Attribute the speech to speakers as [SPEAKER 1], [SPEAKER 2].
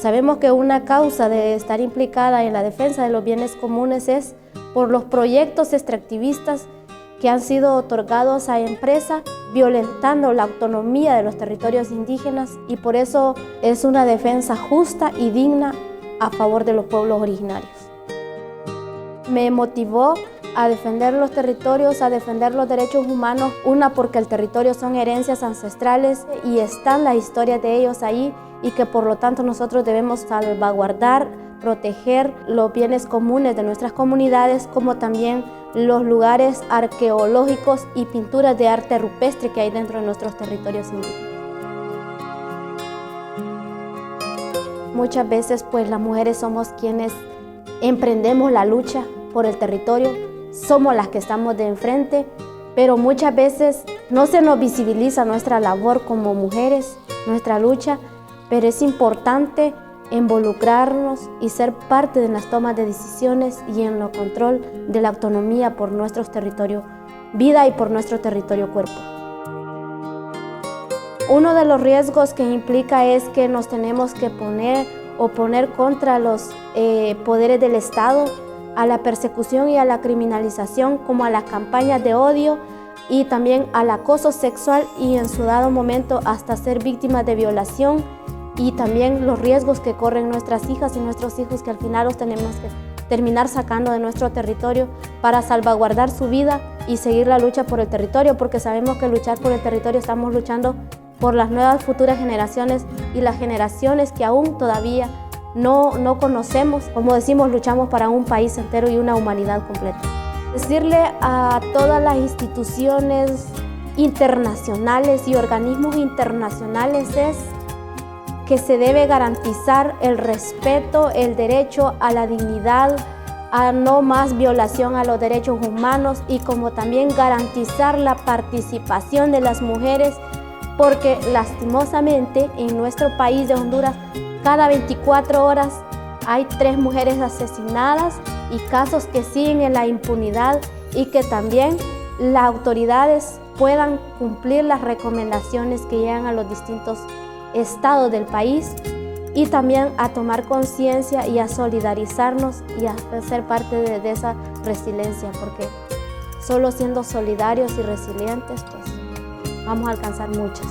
[SPEAKER 1] Sabemos que una causa de estar implicada en la defensa de los bienes comunes es por los proyectos extractivistas que han sido otorgados a empresas, violentando la autonomía de los territorios indígenas, y por eso es una defensa justa y digna a favor de los pueblos originarios. Me motivó a defender los territorios, a defender los derechos humanos, una porque el territorio son herencias ancestrales y están las historias de ellos ahí, y que por lo tanto nosotros debemos salvaguardar, proteger los bienes comunes de nuestras comunidades, como también los lugares arqueológicos y pinturas de arte rupestre que hay dentro de nuestros territorios indígenas. Muchas veces pues las mujeres somos quienes emprendemos la lucha por el territorio, somos las que estamos de enfrente, pero muchas veces no se nos visibiliza nuestra labor como mujeres, nuestra lucha, pero es importante involucrarnos y ser parte de las tomas de decisiones y en el control de la autonomía por nuestros territorios vida y por nuestro territorio cuerpo. Uno de los riesgos que implica es que nos tenemos que oponer contra los poderes del Estado, a la persecución y a la criminalización, como a las campañas de odio y también al acoso sexual, y en su dado momento hasta ser víctimas de violación, y también los riesgos que corren nuestras hijas y nuestros hijos, que al final los tenemos que terminar sacando de nuestro territorio para salvaguardar su vida y seguir la lucha por el territorio, porque sabemos que luchar por el territorio estamos luchando por las nuevas futuras generaciones y las generaciones que aún todavía no conocemos. Como decimos, luchamos para un país entero y una humanidad completa. Decirle a todas las instituciones internacionales y organismos internacionales es que se debe garantizar el respeto, el derecho a la dignidad, a no más violación a los derechos humanos, y como también garantizar la participación de las mujeres, porque lastimosamente en nuestro país de Honduras cada 24 horas hay 3 mujeres asesinadas, y casos que siguen en la impunidad, y que también las autoridades puedan cumplir las recomendaciones que llegan a los distintos estados del país, y también a tomar conciencia y a solidarizarnos y a ser parte de esa resiliencia, porque solo siendo solidarios y resilientes pues vamos a alcanzar muchos.